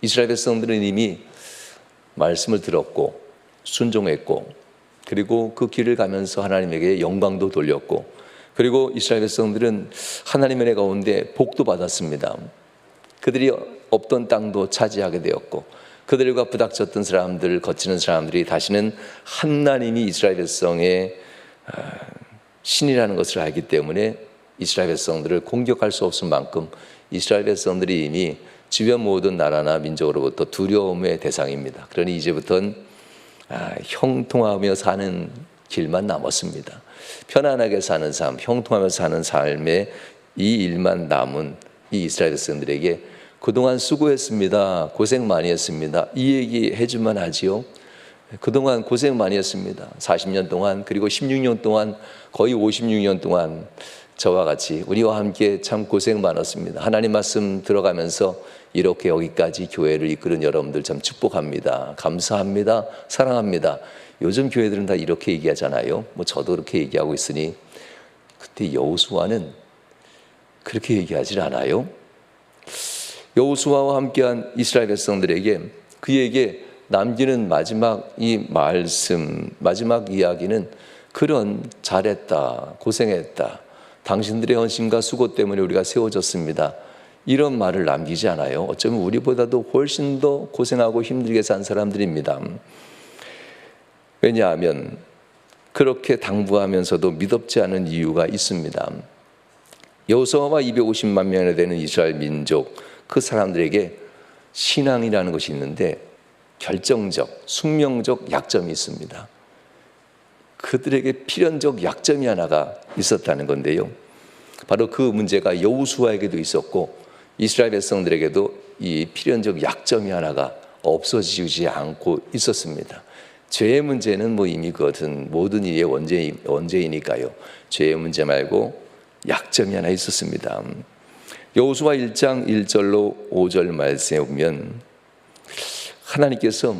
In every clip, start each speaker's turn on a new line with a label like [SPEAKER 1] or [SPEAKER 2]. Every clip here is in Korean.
[SPEAKER 1] 이스라엘 백성들은 이미 말씀을 들었고 순종했고, 그리고 그 길을 가면서 하나님에게 영광도 돌렸고, 그리고 이스라엘 백성들은 하나님의 은혜 가운데 복도 받았습니다. 그들이 없던 땅도 차지하게 되었고, 그들과 부닥쳤던 사람들, 거치는 사람들이 다시는 하나님이 이스라엘 백성의 신이라는 것을 알기 때문에 이스라엘 백성들을 공격할 수 없을 만큼 이스라엘 백성들이 이미 주변 모든 나라나 민족으로부터 두려움의 대상입니다. 그러니 이제부터는 형통하며 사는 길만 남았습니다. 편안하게 사는 삶, 형통하며 사는 삶에 이 일만 남은 이 이스라엘 백성들에게 그동안 수고했습니다, 고생 많이 했습니다, 이 얘기 해주면 하지요. 그동안 고생 많이 했습니다. 40년 동안, 그리고 16년 동안, 거의 56년 동안 저와 같이 우리와 함께 참 고생 많았습니다. 하나님 말씀 들어가면서 이렇게 여기까지 교회를 이끄는 여러분들 참 축복합니다, 감사합니다, 사랑합니다. 요즘 교회들은 다 이렇게 얘기하잖아요. 저도 그렇게 얘기하고 있으니, 그때 여호수아는 그렇게 얘기하지 않아요. 여호수아와 함께한 이스라엘 백성들에게, 그에게 남기는 마지막 이 말씀, 마지막 이야기는 그런 잘했다, 고생했다, 당신들의 헌신과 수고 때문에 우리가 세워졌습니다, 이런 말을 남기지 않아요. 어쩌면 우리보다도 훨씬 더 고생하고 힘들게 산 사람들입니다. 왜냐하면 그렇게 당부하면서도 미덥지 않은 이유가 있습니다. 여호수아와 250만 명이나 되는 이스라엘 민족, 그 사람들에게 신앙이라는 것이 있는데 결정적, 숙명적 약점이 있습니다. 그들에게 필연적 약점이 하나가 있었다는 건데요, 바로 그 문제가 여호수아에게도 있었고 이스라엘 백성들에게도 이 필연적 약점이 하나가 없어지지 않고 있었습니다. 죄의 문제는 이미 그것은 모든 일의 원죄이니까요. 죄의 문제 말고 약점이 하나 있었습니다. 여호수아 1장 1절로 5절 말씀에 보면 하나님께서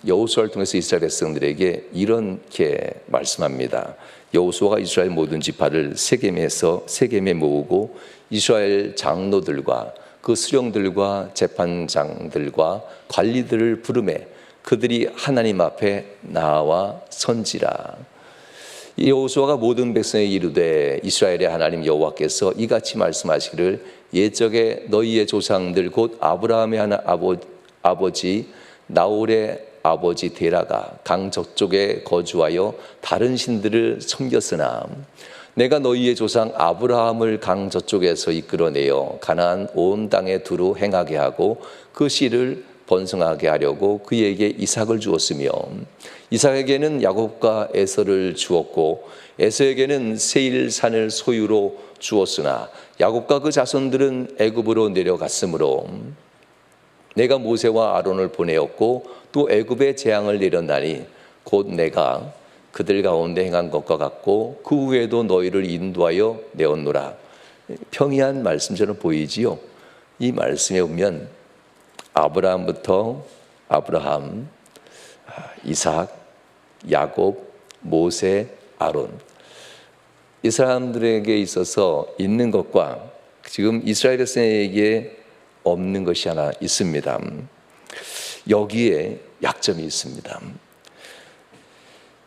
[SPEAKER 1] 여호수아를 통해서 이스라엘 백성들에게 이렇게 말씀합니다. 여호수아가 이스라엘 모든 지파를 세겜에 모으고 이스라엘 장로들과 그 수령들과 재판장들과 관리들을 부르매 그들이 하나님 앞에 나와 선지라. 여호수아가 모든 백성에게 이르되 이스라엘의 하나님 여호와께서 이같이 말씀하시기를 옛적에 너희의 조상들 곧 아브라함의 아버지 나홀의 아버지 데라가 강 저쪽에 거주하여 다른 신들을 섬겼으나 내가 너희의 조상 아브라함을 강 저쪽에서 이끌어내어 가나안 온 땅에 두루 행하게 하고 그 씨를 번성하게 하려고 그에게 이삭을 주었으며 이삭에게는 야곱과 에서를 주었고 에서에게는 세일산을 소유로 주었으나 야곱과 그 자손들은 애굽으로 내려갔으므로 내가 모세와 아론을 보내었고 또 애굽에 재앙을 내렸나니 곧 내가 그들 가운데 행한 것과 같고 그 후에도 너희를 인도하여 내었노라. 평이한 말씀처럼 보이지요. 이 말씀에 보면 아브라함부터 아브라함, 이삭, 야곱, 모세, 아론, 이 사람들에게 있어서 있는 것과 지금 이스라엘 백성에게 없는 것이 하나 있습니다. 여기에 약점이 있습니다.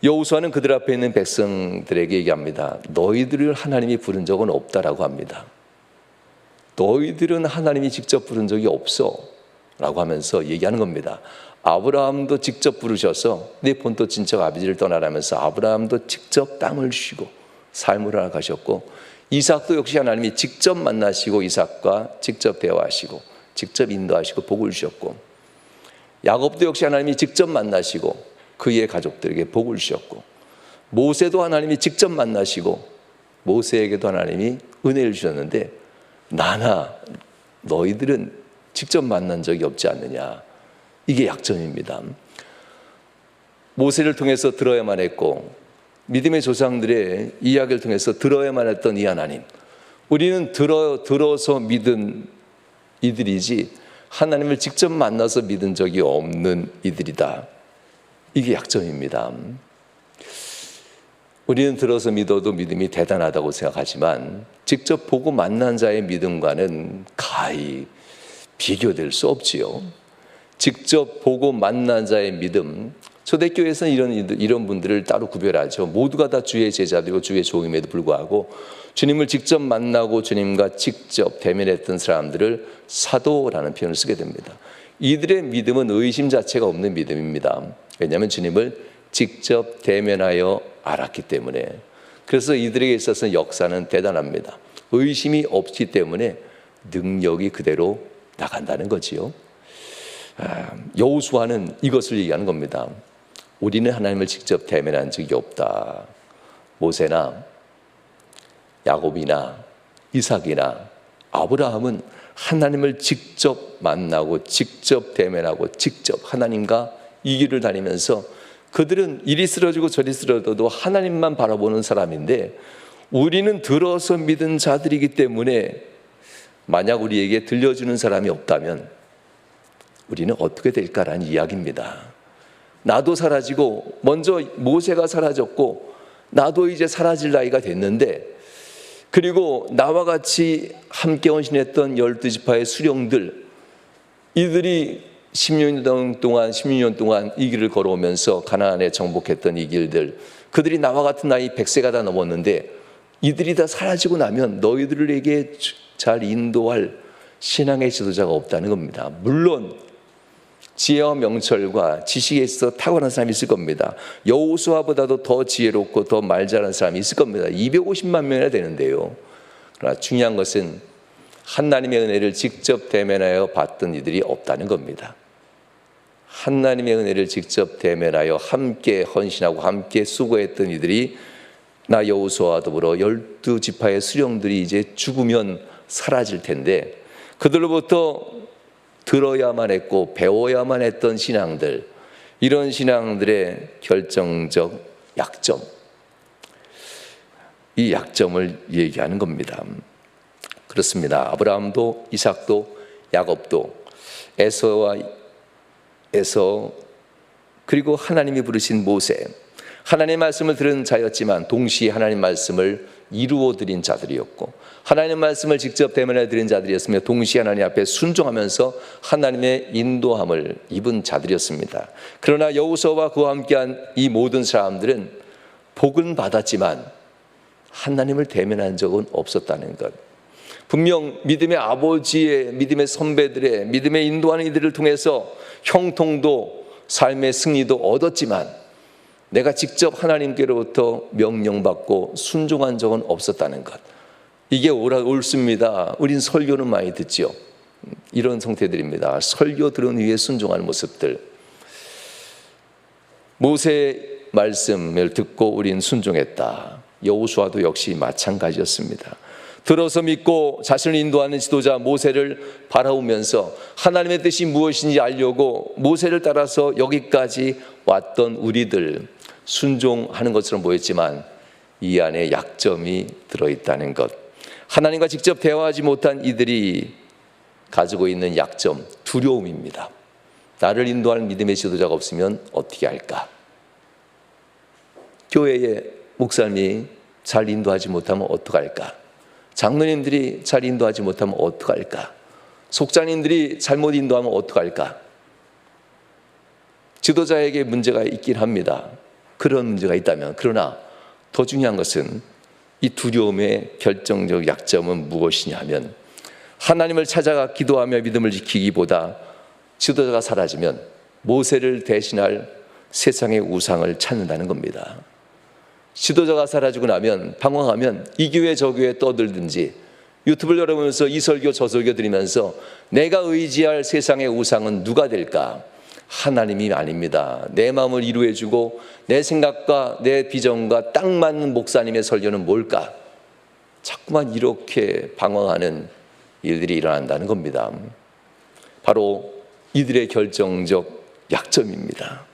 [SPEAKER 1] 여호수아는 그들 앞에 있는 백성들에게 얘기합니다. 너희들을 하나님이 부른 적은 없다라고 합니다. 너희들은 하나님이 직접 부른 적이 없어 라고 하면서 얘기하는 겁니다. 아브라함도 직접 부르셔서 네 본토 친척 아비지를 떠나라면서 아브라함도 직접 땅을 주시고 삶을 허락하셨고 이삭도 역시 하나님이 직접 만나시고 이삭과 직접 대화하시고 직접 인도하시고 복을 주셨고 야곱도 역시 하나님이 직접 만나시고 그의 가족들에게 복을 주셨고 모세도 하나님이 직접 만나시고 모세에게도 하나님이 은혜를 주셨는데 나나 너희들은 직접 만난 적이 없지 않느냐. 이게 약점입니다. 모세를 통해서 들어야만 했고 믿음의 조상들의 이야기를 통해서 들어야만 했던 이 하나님, 우리는 들어서 믿은 이들이지 하나님을 직접 만나서 믿은 적이 없는 이들이다. 이게 약점입니다. 우리는 들어서 믿어도 믿음이 대단하다고 생각하지만 직접 보고 만난 자의 믿음과는 가히 비교될 수 없지요. 직접 보고 만난 자의 믿음. 초대교회에서는 이런 분들을 따로 구별하죠. 모두가 다 주의 제자들이고 주의 종임에도 불구하고 주님을 직접 만나고 주님과 직접 대면했던 사람들을 사도라는 표현을 쓰게 됩니다. 이들의 믿음은 의심 자체가 없는 믿음입니다. 왜냐하면 주님을 직접 대면하여 알았기 때문에. 그래서 이들에게 있어서 역사는 대단합니다. 의심이 없기 때문에 능력이 그대로 나간다는 거지요. 여호수아는 이것을 얘기하는 겁니다. 우리는 하나님을 직접 대면한 적이 없다. 모세나 야곱이나 이삭이나 아브라함은 하나님을 직접 만나고 직접 대면하고 직접 하나님과 이 길을 다니면서 그들은 이리 쓰러지고 저리 쓰러져도 하나님만 바라보는 사람인데 우리는 들어서 믿은 자들이기 때문에 만약 우리에게 들려주는 사람이 없다면 우리는 어떻게 될까라는 이야기입니다. 나도 사라지고 먼저 모세가 사라졌고 나도 이제 사라질 나이가 됐는데 그리고 나와 같이 함께 헌신했던 12지파의 수령들 이들이 16년 동안 이 길을 걸어오면서 가나안에 정복했던 이 길들 그들이 나와 같은 나이 100세가 다 넘었는데 이들이 다 사라지고 나면 너희들에게 잘 인도할 신앙의 지도자가 없다는 겁니다. 물론 지혜와 명철과 지식에 있어 탁월한 사람이 있을 겁니다. 여호수아보다도 더 지혜롭고 더 말 잘하는 사람이 있을 겁니다. 250만 명이나 되는데요. 그러나 중요한 것은 하나님의 은혜를 직접 대면하여 받던 이들이 없다는 겁니다. 하나님의 은혜를 직접 대면하여 함께 헌신하고 함께 수고했던 이들이 나 여호수아와 더불어 12지파의 수령들이 이제 죽으면 사라질 텐데 그들로부터 들어야만 했고 배워야만 했던 신앙들, 이런 신앙들의 결정적 약점, 이 약점을 얘기하는 겁니다. 그렇습니다. 아브라함도 이삭도 야곱도 에서 그리고 하나님이 부르신 모세, 하나님의 말씀을 들은 자였지만 동시에 하나님 말씀을 이루어 드린 자들이었고 하나님의 말씀을 직접 대면해 드린 자들이었으며 동시에 하나님 앞에 순종하면서 하나님의 인도함을 입은 자들이었습니다. 그러나 여호수아와 그와 함께한 이 모든 사람들은 복은 받았지만 하나님을 대면한 적은 없었다는 것. 분명 믿음의 아버지의, 믿음의 선배들의, 믿음의 인도하는 이들을 통해서 형통도 삶의 승리도 얻었지만 내가 직접 하나님께로부터 명령받고 순종한 적은 없었다는 것. 이게 옳습니다. 우린 설교는 많이 듣죠. 이런 성태들입니다. 설교 들은 위에 순종하는 모습들. 모세의 말씀을 듣고 우린 순종했다. 여호수아도 역시 마찬가지였습니다. 들어서 믿고 자신을 인도하는 지도자 모세를 바라보면서 하나님의 뜻이 무엇인지 알려고 모세를 따라서 여기까지 왔던 우리들, 순종하는 것처럼 보였지만 이 안에 약점이 들어있다는 것. 하나님과 직접 대화하지 못한 이들이 가지고 있는 약점, 두려움입니다. 나를 인도하는 믿음의 지도자가 없으면 어떻게 할까? 교회의 목사님이 잘 인도하지 못하면 어떡할까? 장로님들이 잘 인도하지 못하면 어떡할까? 속자님들이 잘못 인도하면 어떡할까? 지도자에게 문제가 있긴 합니다. 그런 문제가 있다면. 그러나 더 중요한 것은 이 두려움의 결정적 약점은 무엇이냐면 하나님을 찾아가 기도하며 믿음을 지키기보다 지도자가 사라지면 모세를 대신할 세상의 우상을 찾는다는 겁니다. 지도자가 사라지고 나면 방황하면 이 교회 저 교회 떠들든지 유튜브를 열어보면서 이 설교 저 설교 들으면서 내가 의지할 세상의 우상은 누가 될까? 하나님이 아닙니다. 내 마음을 이루어주고 내 생각과 내 비전과 딱 맞는 목사님의 설교는 뭘까? 자꾸만 이렇게 방황하는 일들이 일어난다는 겁니다. 바로 이들의 결정적 약점입니다.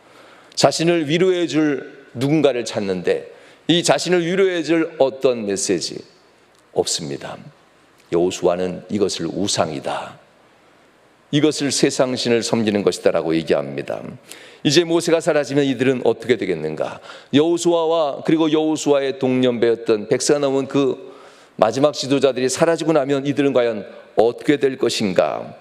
[SPEAKER 1] 자신을 위로해 줄 누군가를 찾는데 이 자신을 위로해 줄 어떤 메시지 없습니다. 여호수아는 이것을 우상이다, 이것을 세상신을 섬기는 것이다 라고 얘기합니다. 이제 모세가 사라지면 이들은 어떻게 되겠는가? 여호수아와 그리고 여호수아의 동년배였던 100세가 넘은 그 마지막 지도자들이 사라지고 나면 이들은 과연 어떻게 될 것인가?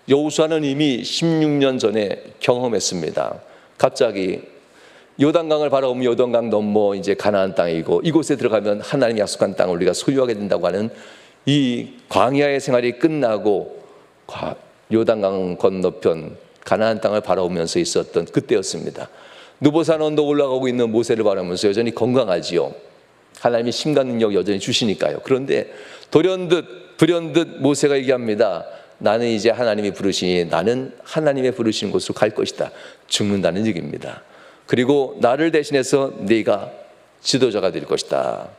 [SPEAKER 1] 여호수아는 이미 16년 전에 경험했습니다. 갑자기 요단강을 바라보면 요단강 넘어 이제 가나안 땅이고, 이곳에 들어가면 하나님이 약속한 땅을 우리가 소유하게 된다고 하는 이 광야의 생활이 끝나고 요단강 건너편 가나안 땅을 바라보면서 있었던 그때였습니다. 느보산 언덕 올라가고 있는 모세를 바라보면서 여전히 건강하지요. 하나님이 힘과 능력 여전히 주시니까요. 그런데 돌연듯 불현듯 모세가 얘기합니다. 나는 이제 하나님이 부르시니 나는 하나님의 부르시는 곳으로 갈 것이다. 죽는다는 얘기입니다. 그리고 나를 대신해서 네가 지도자가 될 것이다.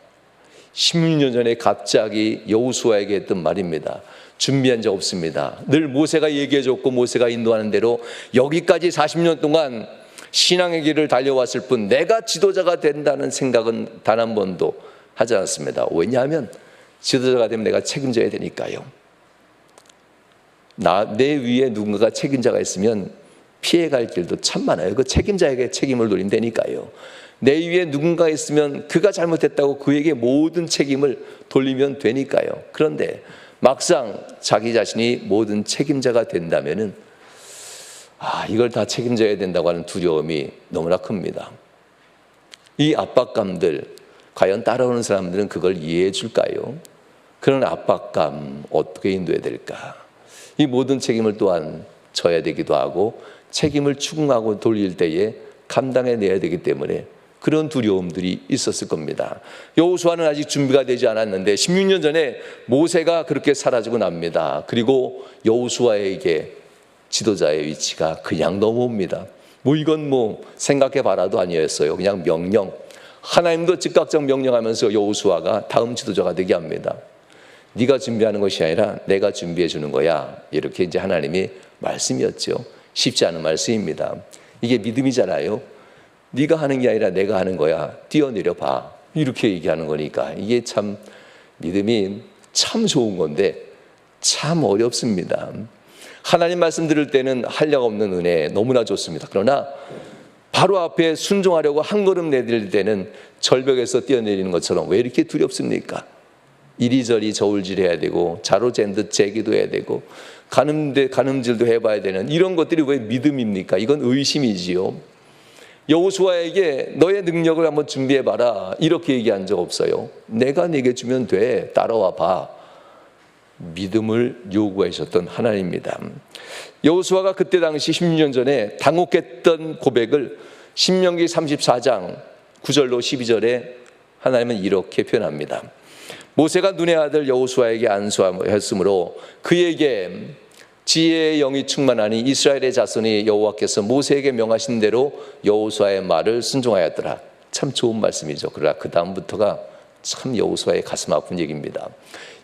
[SPEAKER 1] 16년 전에 갑자기 여호수아에게 했던 말입니다. 준비한 적 없습니다. 늘 모세가 얘기해줬고 모세가 인도하는 대로 여기까지 40년 동안 신앙의 길을 달려왔을 뿐 내가 지도자가 된다는 생각은 단 한 번도 하지 않았습니다. 왜냐하면 지도자가 되면 내가 책임져야 되니까요. 내 위에 누군가가 책임자가 있으면 피해갈 길도 참 많아요. 그 책임자에게 책임을 돌리면 되니까요. 내 위에 누군가 있으면 그가 잘못했다고 그에게 모든 책임을 돌리면 되니까요. 그런데 막상 자기 자신이 모든 책임자가 된다면은 이걸 다 책임져야 된다고 하는 두려움이 너무나 큽니다. 이 압박감들, 과연 따라오는 사람들은 그걸 이해해 줄까요? 그런 압박감 어떻게 인도해야 될까? 이 모든 책임을 또한 져야 되기도 하고 책임을 추궁하고 돌릴 때에 감당해내야 되기 때문에 그런 두려움들이 있었을 겁니다. 여호수아는 아직 준비가 되지 않았는데 16년 전에 모세가 그렇게 사라지고 납니다. 그리고 여호수아에게 지도자의 위치가 그냥 넘어옵니다. 이건 생각해 봐라도 아니었어요. 그냥 명령. 하나님도 즉각적 명령하면서 여호수아가 다음 지도자가 되게 합니다. 네가 준비하는 것이 아니라 내가 준비해 주는 거야. 이렇게 이제 하나님이 말씀이었죠. 쉽지 않은 말씀입니다. 이게 믿음이잖아요. 네가 하는 게 아니라 내가 하는 거야. 뛰어내려 봐. 이렇게 얘기하는 거니까 이게 참 믿음이 참 좋은 건데 참 어렵습니다. 하나님 말씀 들을 때는 한량 없는 은혜 너무나 좋습니다. 그러나 바로 앞에 순종하려고 한 걸음 내딜 때는 절벽에서 뛰어내리는 것처럼 왜 이렇게 두렵습니까? 이리저리 저울질해야 되고 자로잰 듯 재기도 해야 되고 가늠질도 해봐야 되는 이런 것들이 왜 믿음입니까? 이건 의심이지요. 여호수아에게 너의 능력을 한번 준비해봐라 이렇게 얘기한 적 없어요. 내가 네게 주면 돼. 따라와 봐. 믿음을 요구하셨던 하나님입니다. 여호수아가 그때 당시 16년 전에 당혹했던 고백을 신명기 34장 9절로 12절에 하나님은 이렇게 표현합니다. 모세가 눈의 아들 여호수아에게 안수하였으므로 그에게 지혜의 영이 충만하니 이스라엘의 자손이 여호와께서 모세에게 명하신 대로 여호수아의 말을 순종하였더라. 참 좋은 말씀이죠. 그러나 그 다음부터가 참 여호수아의 가슴 아픈 얘기입니다.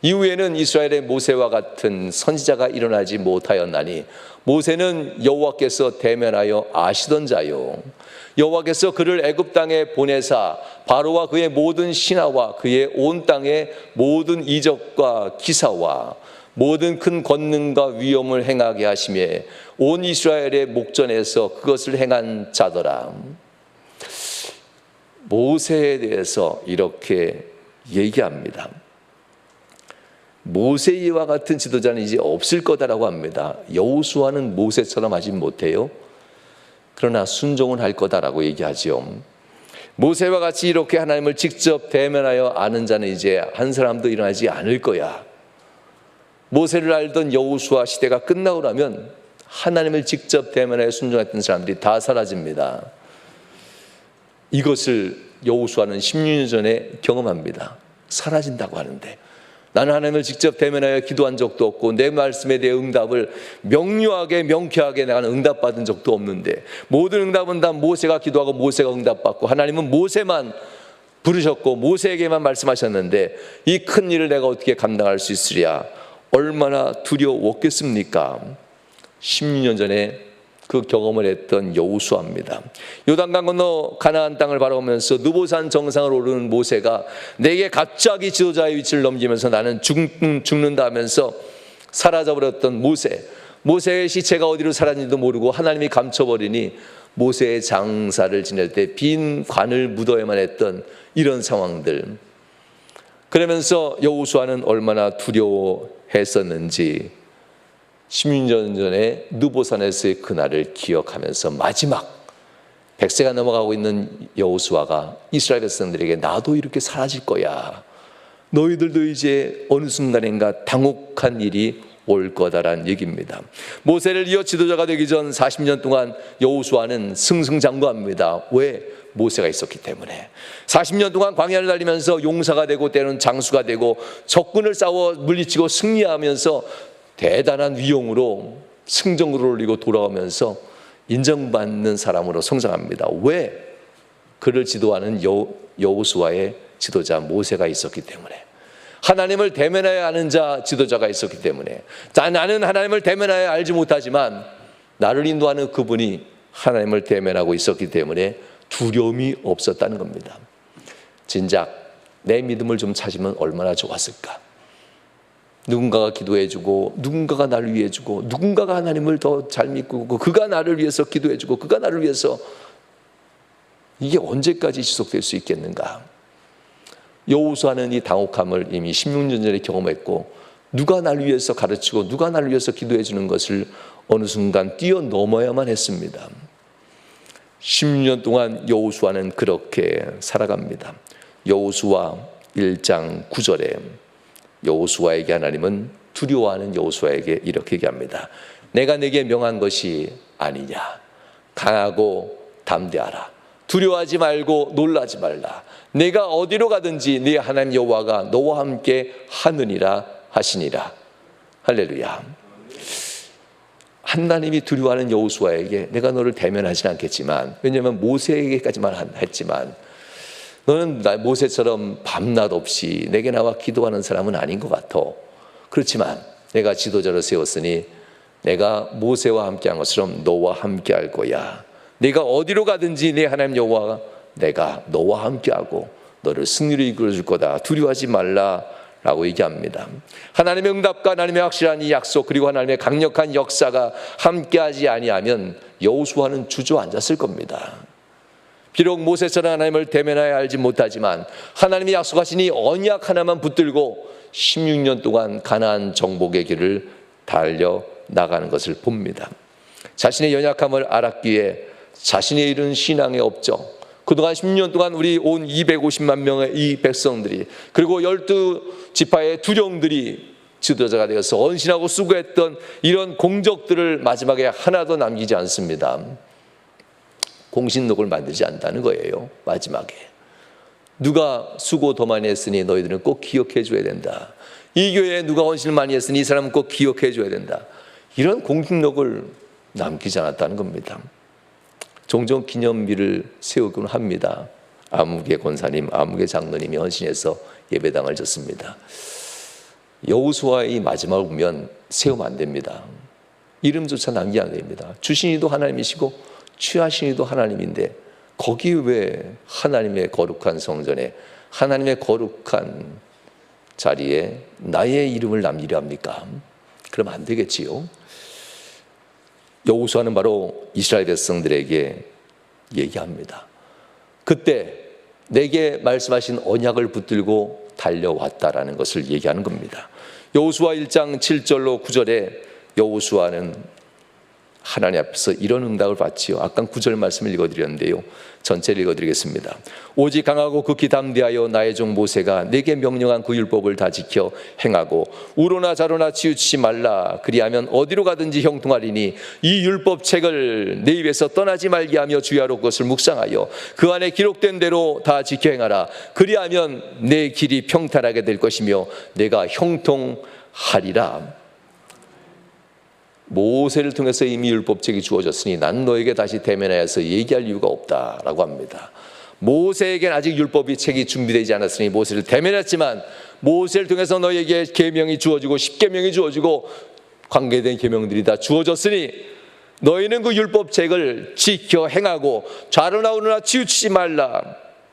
[SPEAKER 1] 이후에는 이스라엘의 모세와 같은 선지자가 일어나지 못하였나니 모세는 여호와께서 대면하여 아시던 자요 여호와께서 그를 애굽 땅에 보내사 바로와 그의 모든 신하와 그의 온 땅의 모든 이적과 기사와 모든 큰 권능과 위엄을 행하게 하시며 온 이스라엘의 목전에서 그것을 행한 자더라. 모세에 대해서 이렇게 얘기합니다. 모세와 같은 지도자는 이제 없을 거다라고 합니다. 여호수아는 모세처럼 하지 못해요. 그러나 순종은 할 거다라고 얘기하지요. 모세와 같이 이렇게 하나님을 직접 대면하여 아는 자는 이제 한 사람도 일어나지 않을 거야. 모세를 알던 여호수아 시대가 끝나고 나면 하나님을 직접 대면하여 순종했던 사람들이 다 사라집니다. 이것을 여호수아는 16년 전에 경험합니다. 사라진다고 하는데 나는 하나님을 직접 대면하여 기도한 적도 없고 내 말씀에 대해 응답을 명료하게 명쾌하게 나는 응답받은 적도 없는데 모든 응답은 다 모세가 기도하고 모세가 응답받고 하나님은 모세만 부르셨고 모세에게만 말씀하셨는데 이 큰 일을 내가 어떻게 감당할 수 있으랴. 얼마나 두려웠겠습니까? 16년 전에 그 경험을 했던 여호수아입니다. 요단강 건너 가나안 땅을 바라보면서 느보산 정상을 오르는 모세가 내게 갑자기 지도자의 위치를 넘기면서 나는 죽는다 하면서 사라져버렸던 모세의 시체가 어디로 사라진지도 모르고 하나님이 감춰버리니 모세의 장사를 지낼 때 빈 관을 묻어야만 했던 이런 상황들. 그러면서 여호수아는 얼마나 두려워했었는지 16년 전에 느보산에서의 그날을 기억하면서 마지막 100세가 넘어가고 있는 여호수아가 이스라엘 백성들에게 나도 이렇게 사라질 거야, 너희들도 이제 어느 순간인가 당혹한 일이 올 거다라는 얘기입니다. 모세를 이어 지도자가 되기 전 40년 동안 여호수아는 승승장구합니다. 왜? 모세가 있었기 때문에. 40년 동안 광야를 달리면서 용사가 되고 때로는 장수가 되고 적군을 싸워 물리치고 승리하면서 대단한 위용으로 승정구를 올리고 돌아오면서 인정받는 사람으로 성장합니다. 왜? 그를 지도하는 여호수아의 지도자 모세가 있었기 때문에. 하나님을 대면해야 하는 자 지도자가 있었기 때문에. 나는 하나님을 대면해야 알지 못하지만 나를 인도하는 그분이 하나님을 대면하고 있었기 때문에 두려움이 없었다는 겁니다. 진작 내 믿음을 좀 찾으면 얼마나 좋았을까. 누군가가 기도해주고 누군가가 나를 위해주고 누군가가 하나님을 더 잘 믿고 그가 나를 위해서 기도해주고 그가 나를 위해서. 이게 언제까지 지속될 수 있겠는가. 여호수아는 이 당혹함을 이미 16년 전에 경험했고 누가 나를 위해서 가르치고 누가 나를 위해서 기도해 주는 것을 어느 순간 뛰어넘어야만 했습니다. 16년 동안 여호수아는 그렇게 살아갑니다. 여호수아 1장 9절에 여호수아에게 하나님은 두려워하는 여호수아에게 이렇게 얘기합니다. 내가 내게 명한 것이 아니냐. 강하고 담대하라. 두려워하지 말고 놀라지 말라. 내가 어디로 가든지 네 하나님 여호와가 너와 함께 하느니라 하시니라. 할렐루야. 하나님이 두려워하는 여호수아에게 내가 너를 대면하지는 않겠지만, 왜냐하면 모세에게까지만 했지만 너는 모세처럼 밤낮 없이 내게 나와 기도하는 사람은 아닌 것 같아. 그렇지만 내가 지도자로 세웠으니 내가 모세와 함께한 것처럼 너와 함께할 거야. 네가 어디로 가든지 내 하나님 여호와가 내가 너와 함께하고 너를 승리로 이끌어줄 거다. 두려워하지 말라라고 얘기합니다. 하나님의 응답과 하나님의 확실한 이 약속, 그리고 하나님의 강력한 역사가 함께하지 아니하면 여호수아는 주저앉았을 겁니다. 비록 모세처럼 하나님을 대면하여 알지 못하지만 하나님이 약속하신 이 언약 하나만 붙들고 16년 동안 가나안 정복의 길을 달려나가는 것을 봅니다. 자신의 연약함을 알았기에 자신의 이른 신앙의 업적, 그동안 10년 동안 우리 온 250만 명의 이 백성들이, 그리고 12지파의 두령들이 지도자가 되어서 언신하고 수고했던 이런 공적들을 마지막에 하나도 남기지 않습니다. 공신록을 만들지 않는다는 거예요. 마지막에 누가 수고 더 많이 했으니 너희들은 꼭 기억해 줘야 된다. 이 교회에 누가 헌신을 많이 했으니 이 사람은 꼭 기억해 줘야 된다. 이런 공신록을 남기지 않았다는 겁니다. 종종 기념비를 세우곤 합니다. 아무개 권사님, 아무개 장로님이 헌신해서 예배당을 졌습니다. 여호수아의 마지막을 보면 세우면 안 됩니다. 이름조차 남기지 않아야 됩니다. 주신 이도 하나님이시고 취하신 이도 하나님인데 거기 왜 하나님의 거룩한 성전에, 하나님의 거룩한 자리에 나의 이름을 남기려 합니까? 그러면 안 되겠지요. 여호수아는 바로 이스라엘 백성들에게 얘기합니다. 그때 내게 말씀하신 언약을 붙들고 달려왔다라는 것을 얘기하는 겁니다. 여호수아 1장 7절로 9절에 여호수아는 하나님 앞에서 이런 응답을 받지요. 아까 9절 말씀을 읽어드렸는데요, 전체를 읽어드리겠습니다. 오직 강하고 극히 담대하여 나의 종 모세가 내게 명령한 그 율법을 다 지켜 행하고 우로나 자로나 치우치지 말라. 그리하면 어디로 가든지 형통하리니 이 율법책을 내 입에서 떠나지 말게 하며 주야로 그것을 묵상하여 그 안에 기록된 대로 다 지켜 행하라. 그리하면 내 길이 평탄하게 될 것이며 내가 형통하리라. 모세를 통해서 이미 율법책이 주어졌으니 난 너에게 다시 대면하여서 얘기할 이유가 없다라고 합니다. 모세에게는 아직 율법이 책이 준비되지 않았으니 모세를 대면했지만 모세를 통해서 너에게 계명이 주어지고 십계명이 주어지고 관계된 계명들이 다 주어졌으니 너희는 그 율법책을 지켜 행하고 좌로나 우로나 치우치지 말라.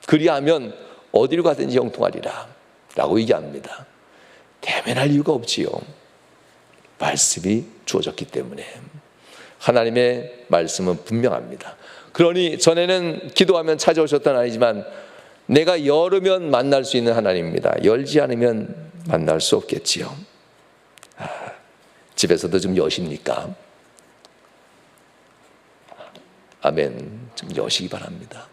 [SPEAKER 1] 그리하면 어디로 가든지 형통하리라 라고 얘기합니다. 대면할 이유가 없지요. 말씀이 주어졌기 때문에. 하나님의 말씀은 분명합니다. 그러니 전에는 기도하면 찾아오셨던 아니지만 내가 열으면 만날 수 있는 하나님입니다. 열지 않으면 만날 수 없겠지요. 집에서도 좀 여십니까? 아멘. 좀 여시기 바랍니다.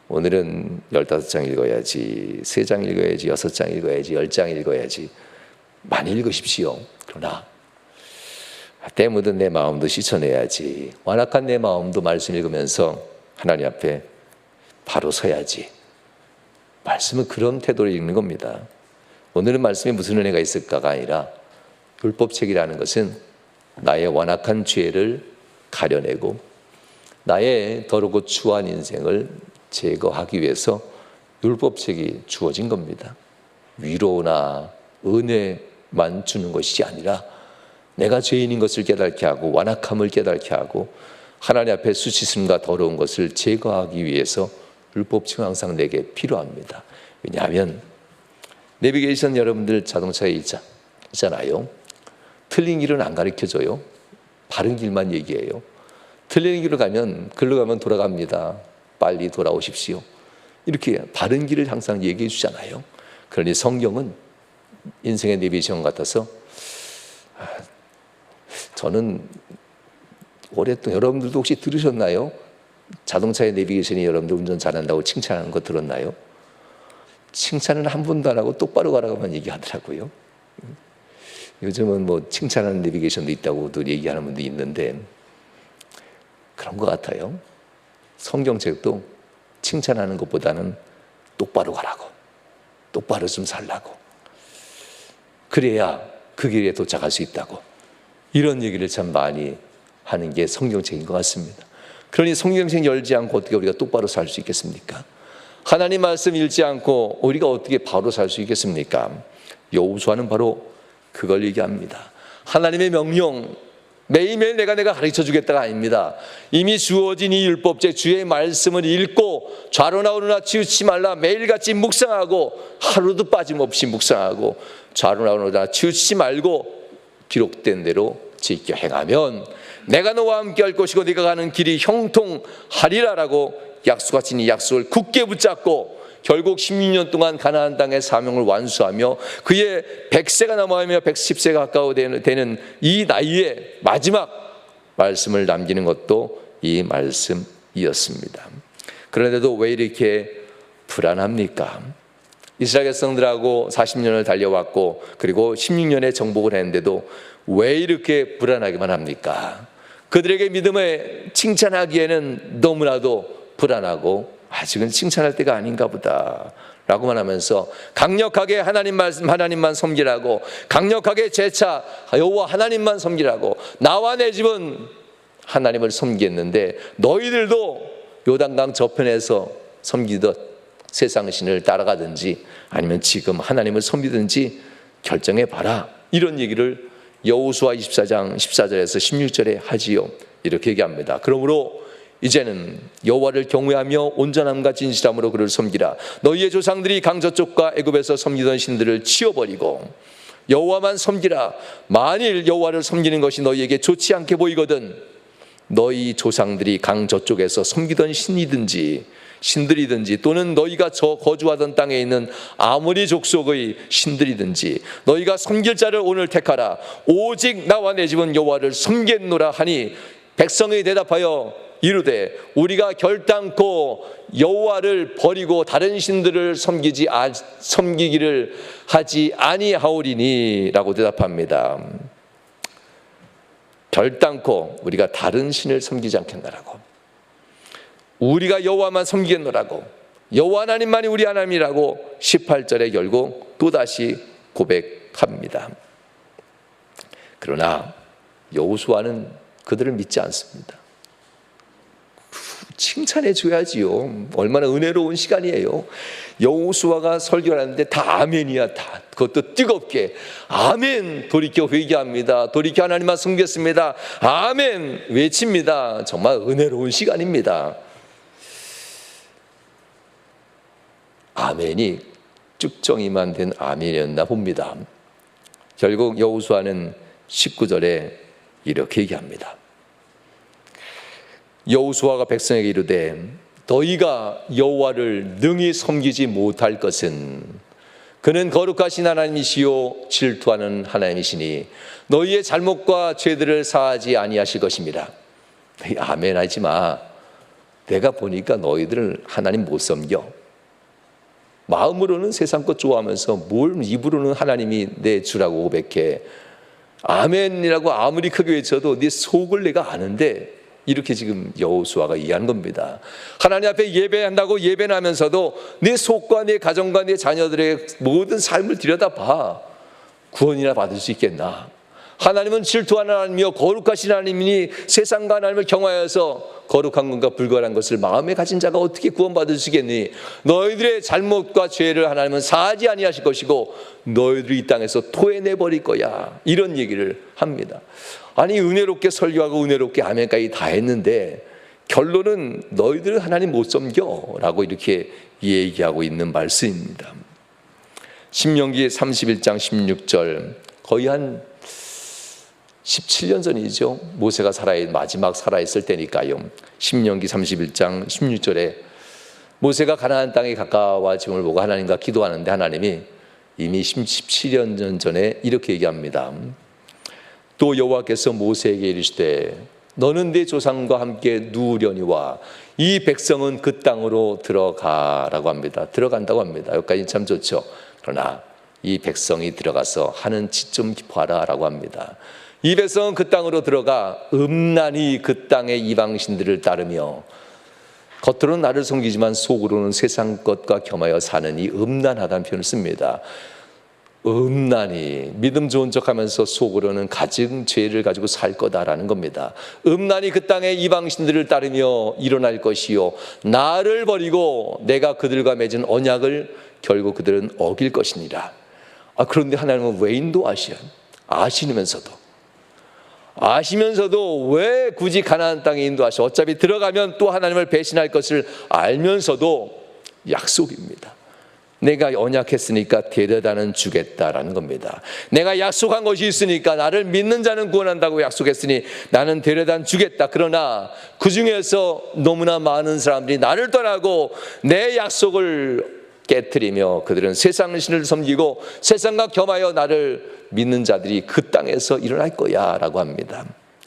[SPEAKER 1] 오늘은 15장 읽어야지, 3장 읽어야지, 6장 읽어야지, 10장 읽어야지. 많이 읽으십시오. 그러나 때 묻은 내 마음도 씻어내야지. 완악한 내 마음도 말씀 읽으면서 하나님 앞에 바로 서야지. 말씀은 그런 태도로 읽는 겁니다. 오늘은 말씀에 무슨 은혜가 있을까가 아니라, 율법책이라는 것은 나의 완악한 죄를 가려내고 나의 더럽고 추한 인생을 제거하기 위해서 율법책이 주어진 겁니다. 위로나 은혜만 주는 것이 아니라 내가 죄인인 것을 깨닫게 하고 완악함을 깨닫게 하고 하나님 앞에 수치심과 더러운 것을 제거하기 위해서 율법책은 항상 내게 필요합니다. 왜냐하면 내비게이션 여러분들 자동차에 있잖아요. 틀린 길은 안 가르쳐줘요. 바른 길만 얘기해요. 틀린 길로 가면 글로 가면 돌아갑니다. 빨리 돌아오십시오. 이렇게 바른 길을 항상 얘기해 주잖아요. 그러니 성경은 인생의 내비게이션 같아서, 저는 오랫동안, 여러분들도 혹시 들으셨나요? 자동차의 내비게이션이 여러분들 운전 잘한다고 칭찬하는 거 들었나요? 칭찬은 한 번도 안 하고 똑바로 가라고만 얘기하더라고요. 요즘은 뭐 칭찬하는 내비게이션도 있다고도 얘기하는 분도 있는데, 그런 것 같아요. 성경책도 칭찬하는 것보다는 똑바로 가라고, 똑바로 좀 살라고, 그래야 그 길에 도착할 수 있다고, 이런 얘기를 참 많이 하는 게 성경책인 것 같습니다. 그러니 성경책 열지 않고 어떻게 우리가 똑바로 살 수 있겠습니까? 하나님 말씀 읽지 않고 우리가 어떻게 바로 살 수 있겠습니까? 여호수아는 바로 그걸 얘기합니다. 하나님의 명령, 매일매일 내가 가르쳐 주겠다가 아닙니다. 이미 주어진 이 율법책, 주의 말씀을 읽고 좌로나 우로나 치우치지 말라. 매일같이 묵상하고, 하루도 빠짐없이 묵상하고 좌로나 우로나 치우치지 말고 기록된 대로 지켜 행하면 내가 너와 함께 할 것이고 네가 가는 길이 형통하리라라고 약속하신 이 약속을 굳게 붙잡고 결국 16년 동안 가나안 땅의 사명을 완수하며 그의 100세가 넘어가며 110세가 가까워 되는 이 나이에 마지막 말씀을 남기는 것도 이 말씀이었습니다. 그런데도 왜 이렇게 불안합니까? 이스라엘 백성들하고 40년을 달려왔고 그리고 16년의 정복을 했는데도 왜 이렇게 불안하기만 합니까? 그들에게 믿음을 칭찬하기에는 너무나도 불안하고 아직은 칭찬할 때가 아닌가 보다 라고만 하면서 강력하게 하나님만 섬기라고, 강력하게 재차 여호와 하나님만 섬기라고, 나와 내 집은 하나님을 섬기겠는데 너희들도 요단강 저편에서 섬기듯 세상 신을 따라가든지 아니면 지금 하나님을 섬기든지 결정해 봐라, 이런 얘기를 여호수아 24장 14절에서 16절에 하지요. 이렇게 얘기합니다. 그러므로 이제는 여호와를 경외하며 온전함과 진실함으로 그를 섬기라. 너희의 조상들이 강 저쪽과 애굽에서 섬기던 신들을 치워버리고 여호와만 섬기라. 만일 여호와를 섬기는 것이 너희에게 좋지 않게 보이거든 너희 조상들이 강 저쪽에서 섬기던 신들이든지 또는 너희가 거주하던 땅에 있는 아모리 족속의 신들이든지 너희가 섬길 자를 오늘 택하라. 오직 나와 내 집은 여호와를 섬겠노라 하니 백성이 대답하여 이르되 우리가 결단코 여호와를 버리고 다른 신들을 섬기기를 하지 아니하오리니 라고 대답합니다. 결단코 우리가 다른 신을 섬기지 않겠노라고, 우리가 여호와만 섬기겠노라고, 여호와 하나님만이 우리 하나님이라고 18절에 결국 또다시 고백합니다. 그러나 여호수아는 그들을 믿지 않습니다. 칭찬해 줘야지요. 얼마나 은혜로운 시간이에요. 여호수아가 설교를 하는데 다 아멘이야. 다 그것도 뜨겁게 아멘, 돌이켜 회개합니다. 돌이켜 하나님만 섬겼습니다. 아멘 외칩니다. 정말 은혜로운 시간입니다. 아멘이 쭉정이만 된 아멘이었나 봅니다. 결국 여호수아는 19절에 이렇게 얘기합니다. 여호수아가 백성에게 이르되 너희가 여호와를 능히 섬기지 못할 것은 그는 거룩하신 하나님이시요 질투하는 하나님이시니 너희의 잘못과 죄들을 사하지 아니하실 것입니다. 아멘 하지 마. 내가 보니까 너희들은 하나님 못 섬겨. 마음으로는 세상 것 좋아하면서 뭘 입으로는 하나님이 내 주라고 고백해. 아멘이라고 아무리 크게 외쳐도 네 속을 내가 아는데, 이렇게 지금 여호수아가 이해한 겁니다. 하나님 앞에 예배한다고 예배는 하면서도 네 속과 네 가정과 네 자녀들의 모든 삶을 들여다봐. 구원이나 받을 수 있겠나? 하나님은 질투하는 하나님이요 거룩하신 하나님이니 세상과 하나님을 경외하여서 거룩한 것과 불거한 것을 마음에 가진 자가 어떻게 구원받을 수 있겠니? 너희들의 잘못과 죄를 하나님은 사하지 아니하실 것이고 너희들이 이 땅에서 토해내버릴 거야. 이런 얘기를 합니다. 아니, 은혜롭게 설교하고 은혜롭게 아멘까지 다 했는데 결론은 너희들은 하나님 못 섬겨 라고 이렇게 얘기하고 있는 말씀입니다. 신명기 31장 16절, 거의 한 17년 전이죠. 모세가 마지막 살아있을 때니까요. 신명기 31장 16절에 모세가 가나안 땅에 가까워짐을 보고 하나님과 기도하는데 하나님이 이미 17년 전에 이렇게 얘기합니다. 또 여호와께서 모세에게 이르시되 너는 네 조상과 함께 누우려니와 이 백성은 그 땅으로 들어가라고 합니다. 들어간다고 합니다. 여기까지 참 좋죠. 그러나 이 백성이 들어가서 하는 짓 좀 봐라 라고 합니다. 이 백성은 그 땅으로 들어가 음란히 그 땅의 이방신들을 따르며 겉으로는 나를 섬기지만 속으로는 세상 것과 겸하여 사는 이 음란하다는 표현을 씁니다. 음란히 믿음 좋은 척하면서 속으로는 가증 죄를 가지고 살 거다라는 겁니다. 음란히 그 땅의 이방신들을 따르며 일어날 것이요 나를 버리고 내가 그들과 맺은 언약을 결국 그들은 어길 것이니라. 그런데 하나님은 왜 인도하시오? 아시면서도 왜 굳이 가나안 땅에 인도하셔? 어차피 들어가면 또 하나님을 배신할 것을 알면서도 약속입니다. 내가 언약했으니까 데려다는 주겠다라는 겁니다. 내가 약속한 것이 있으니까 나를 믿는 자는 구원한다고 약속했으니 나는 데려다 주겠다. 그러나 그 중에서 너무나 많은 사람들이 나를 떠나고 내 약속을 깨트리며 그들은 세상 신을 섬기고 세상과 겸하여 나를 믿는 자들이 그 땅에서 일어날 거야 라고 합니다.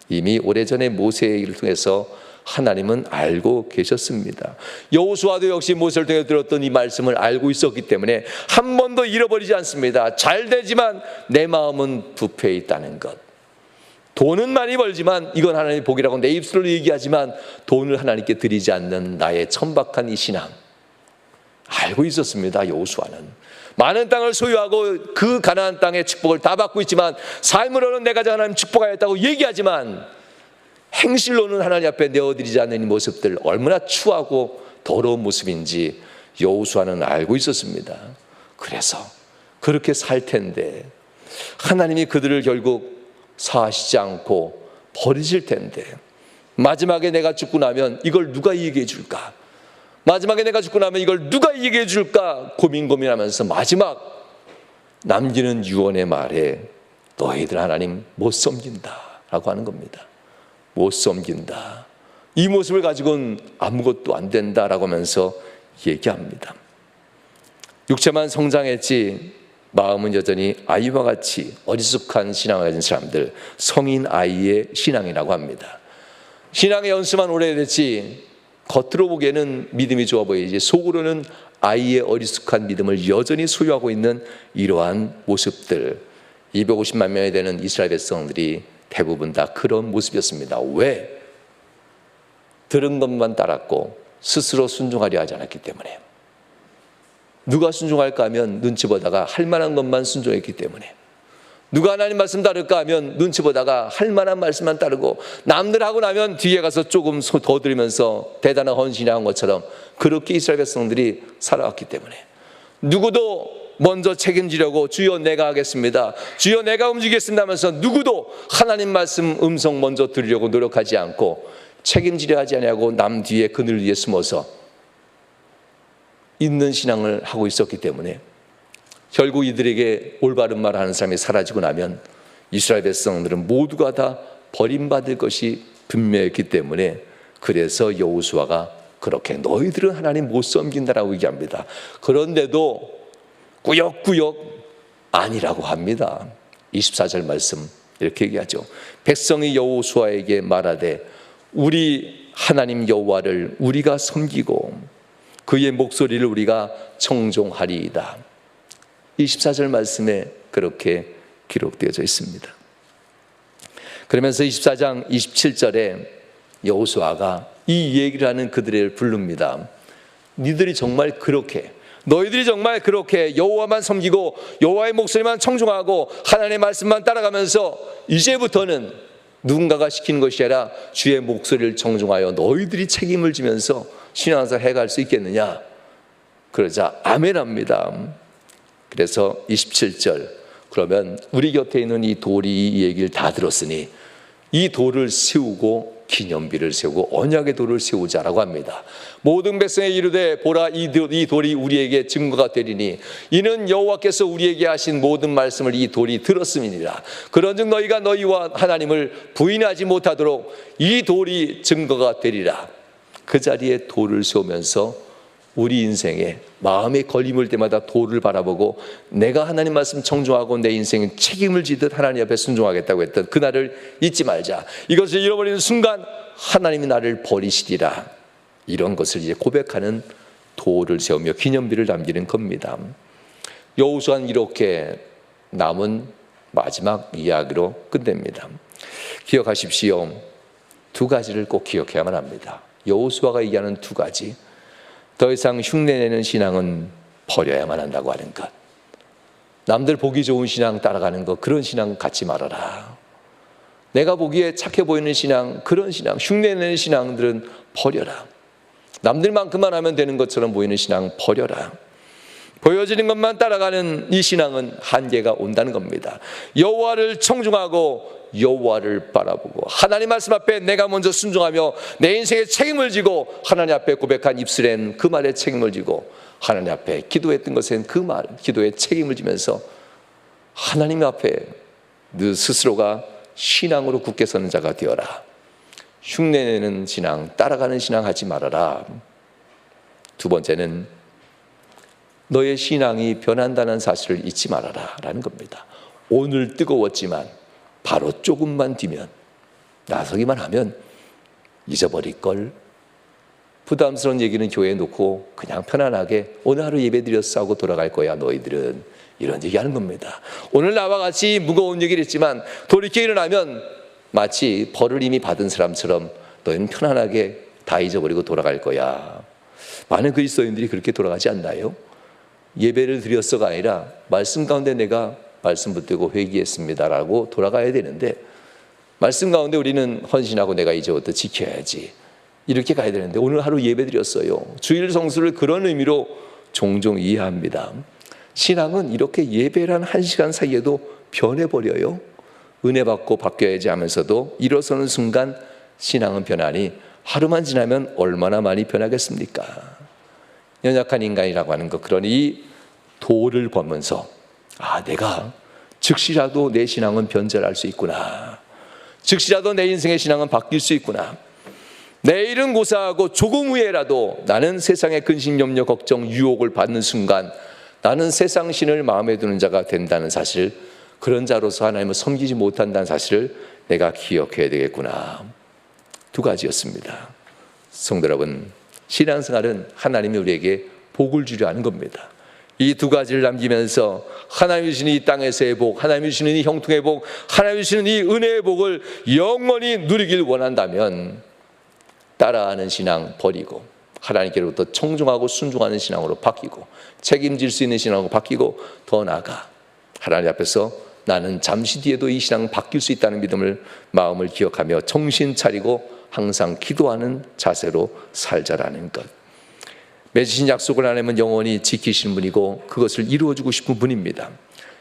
[SPEAKER 1] 이미 오래전에 모세의 일을 통해서 하나님은 알고 계셨습니다. 여호수아도 역시 모세를 통해 들었던 이 말씀을 알고 있었기 때문에 한 번도 잃어버리지 않습니다. 잘 되지만 내 마음은 부패해 있다는 것. 돈은 많이 벌지만 이건 하나님의 복이라고 내 입술로 얘기하지만 돈을 하나님께 드리지 않는 나의 천박한 이 신앙 알고 있었습니다. 여호수아는 많은 땅을 소유하고 그 가나안 땅의 축복을 다 받고 있지만 삶으로는 내가 하나님 축복하였다고 얘기하지만 행실로는 하나님 앞에 내어드리지 않는 이 모습들 얼마나 추하고 더러운 모습인지 여호수아는 알고 있었습니다. 그래서 그렇게 살 텐데 하나님이 그들을 결국 사하시지 않고 버리실 텐데 마지막에 내가 죽고 나면 이걸 누가 얘기해 줄까? 마지막에 내가 죽고 나면 이걸 누가 얘기해 줄까? 고민하면서 마지막 남기는 유언의 말에 너희들 하나님 못 섬긴다 라고 하는 겁니다. 못 섬긴다. 이 모습을 가지고는 아무것도 안 된다라고 하면서 얘기합니다. 육체만 성장했지 마음은 여전히 아이와 같이 어리숙한 신앙을 가진 사람들, 성인 아이의 신앙이라고 합니다. 신앙의 연수만 오래됐지 겉으로 보기에는 믿음이 좋아 보이지 속으로는 아이의 어리숙한 믿음을 여전히 소유하고 있는 이러한 모습들, 250만 명이 되는 이스라엘 백성들이 대부분 다 그런 모습이었습니다. 왜? 들은 것만 따랐고 스스로 순종하려 하지 않았기 때문에. 누가 순종할까 하면 눈치 보다가 할 만한 것만 순종했기 때문에. 누가 하나님 말씀 따를까 하면 눈치 보다가 할 만한 말씀만 따르고 남들 하고 나면 뒤에 가서 조금 더 들으면서 대단한 헌신을 한 것처럼 그렇게 이스라엘 백성들이 살아왔기 때문에 누구도 먼저 책임지려고 주여 내가 하겠습니다, 주여 내가 움직이겠습니다 하면서 누구도 하나님 말씀 음성 먼저 들으려고 노력하지 않고 책임지려 하지 아니하고 남 뒤에 그늘 위에 숨어서 있는 신앙을 하고 있었기 때문에 결국 이들에게 올바른 말 하는 사람이 사라지고 나면 이스라엘 백성들은 모두가 다 버림받을 것이 분명했기 때문에 그래서 여호수아가 그렇게 너희들은 하나님 못 섬긴다라고 얘기합니다. 그런데도 꾸역꾸역 아니라고 합니다. 24절 말씀 이렇게 얘기하죠. 백성이 여호수아에게 말하되 우리 하나님 여호와를 우리가 섬기고 그의 목소리를 우리가 청종하리이다. 24절 말씀에 그렇게 기록되어져 있습니다. 그러면서 24장 27절에 여호수아가 이 얘기를 하는 그들을 부릅니다. 너희들이 정말 그렇게 여호와만 섬기고 여호와의 목소리만 청종하고 하나님의 말씀만 따라가면서 이제부터는 누군가가 시키는 것이 아니라 주의 목소리를 청종하여 너희들이 책임을 지면서 신앙생활 해갈 수 있겠느냐? 그러자 아멘합니다. 그래서 27절, 그러면 우리 곁에 있는 이 돌이 이 얘기를 다 들었으니 이 돌을 세우고 기념비를 세우고 언약의 돌을 세우자라고 합니다. 모든 백성에 이르되 보라 이 돌이 우리에게 증거가 되리니 이는 여호와께서 우리에게 하신 모든 말씀을 이 돌이 들었음이니라. 그런즉 너희가 너희와 하나님을 부인하지 못하도록 이 돌이 증거가 되리라. 그 자리에 돌을 세우면서 우리 인생에 마음에 걸림을 때마다 돌을 바라보고 내가 하나님 말씀 청종하고 내 인생에 책임을 지듯 하나님 앞에 순종하겠다고 했던 그날을 잊지 말자. 이것을 잃어버리는 순간 하나님이 나를 버리시리라. 이런 것을 이제 고백하는 돌을 세우며 기념비를 남기는 겁니다. 여호수아는 이렇게 남은 마지막 이야기로 끝냅니다. 기억하십시오. 두 가지를 꼭 기억해야만 합니다. 여호수아가 얘기하는 두 가지. 더 이상 흉내내는 신앙은 버려야만 한다고 하는 것. 남들 보기 좋은 신앙 따라가는 것, 그런 신앙 갖지 말아라. 내가 보기에 착해 보이는 신앙, 그런 신앙, 흉내내는 신앙들은 버려라. 남들만큼만 하면 되는 것처럼 보이는 신앙 버려라. 보여지는 것만 따라가는 이 신앙은 한계가 온다는 겁니다. 여호와를 청중하고 여호와를 바라보고 하나님 말씀 앞에 내가 먼저 순종하며 내 인생의 책임을 지고 하나님 앞에 고백한 입술엔 그 말에 책임을 지고 하나님 앞에 기도했던 것엔 그 말, 기도에 책임을 지면서 하나님 앞에 너 스스로가 신앙으로 굳게 서는 자가 되어라. 흉내내는 신앙, 따라가는 신앙 하지 말아라. 두 번째는 너의 신앙이 변한다는 사실을 잊지 말아라 라는 겁니다. 오늘 뜨거웠지만 바로 조금만 뒤면, 나서기만 하면 잊어버릴 걸. 부담스러운 얘기는 교회에 놓고 그냥 편안하게 오늘 하루 예배 드렸어 하고 돌아갈 거야 너희들은. 이런 얘기하는 겁니다. 오늘 나와 같이 무거운 얘기를 했지만 돌이켜 일어나면 마치 벌을 이미 받은 사람처럼 너희는 편안하게 다 잊어버리고 돌아갈 거야. 많은 그리스도인들이 그렇게 돌아가지 않나요? 예배를 드렸어가 아니라 말씀 가운데 내가 말씀 붙들고 회개했습니다라고 돌아가야 되는데, 말씀 가운데 우리는 헌신하고 내가 이제부터 지켜야지 이렇게 가야 되는데, 오늘 하루 예배 드렸어요. 주일 성수를 그런 의미로 종종 이해합니다. 신앙은 이렇게 예배란 1시간 사이에도 변해버려요. 은혜 받고 바뀌어야지 하면서도 일어서는 순간 신앙은 변하니 하루만 지나면 얼마나 많이 변하겠습니까? 연약한 인간이라고 하는 것, 그러니 돌을 보면서 내가 즉시라도 내 신앙은 변절할 수 있구나. 즉시라도 내 인생의 신앙은 바뀔 수 있구나. 내일은 고사하고 조금 후에라도 나는 세상의 근심, 염려, 걱정, 유혹을 받는 순간 나는 세상 신을 마음에 두는 자가 된다는 사실, 그런 자로서 하나님을 섬기지 못한다는 사실을 내가 기억해야 되겠구나. 두 가지였습니다. 성도 여러분, 신앙생활은 하나님이 우리에게 복을 주려 하는 겁니다. 이 두 가지를 남기면서 하나님이 주시는 이 땅에서의 복, 하나님이 주시는 이 형통의 복, 하나님이 주시는 이 은혜의 복을 영원히 누리길 원한다면 따라하는 신앙 버리고 하나님께로부터 청종하고 순종하는 신앙으로 바뀌고 책임질 수 있는 신앙으로 바뀌고, 더 나아가 하나님 앞에서 나는 잠시 뒤에도 이 신앙 바뀔 수 있다는 믿음을, 마음을 기억하며 정신 차리고 항상 기도하는 자세로 살자라는 것. 맺으신 약속을 하나님은 영원히 지키시는 분이고 그것을 이루어주고 싶은 분입니다.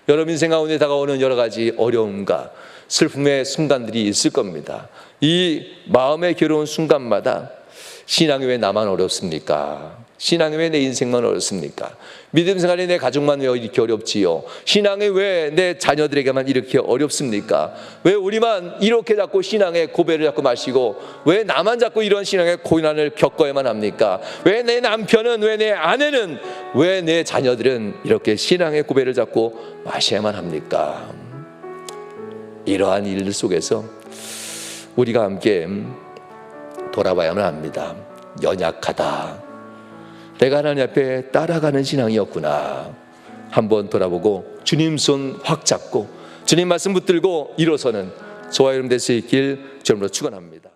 [SPEAKER 1] 여러분 인생 가운데 다가오는 여러 가지 어려움과 슬픔의 순간들이 있을 겁니다. 이 마음의 괴로운 순간마다 신앙이 왜 나만 어렵습니까? 신앙이 왜 내 인생만 어렵습니까? 믿음 생활이 내 가족만 왜 이렇게 어렵지요? 신앙이 왜 내 자녀들에게만 이렇게 어렵습니까? 왜 우리만 이렇게 자꾸 신앙의 고배를 자꾸 마시고 왜 나만 자꾸 이런 신앙의 고난을 겪어야만 합니까? 왜 내 남편은, 왜 내 아내는, 왜 내 자녀들은 이렇게 신앙의 고배를 자꾸 마셔야만 합니까? 이러한 일들 속에서 우리가 함께 돌아봐야만 합니다. 연약하다. 내가 하나님 앞에 따라가는 신앙이었구나. 한번 돌아보고 주님 손 확 잡고 주님 말씀 붙들고 일어서는 저와 여러분 될 수 있길 주님으로 축원합니다.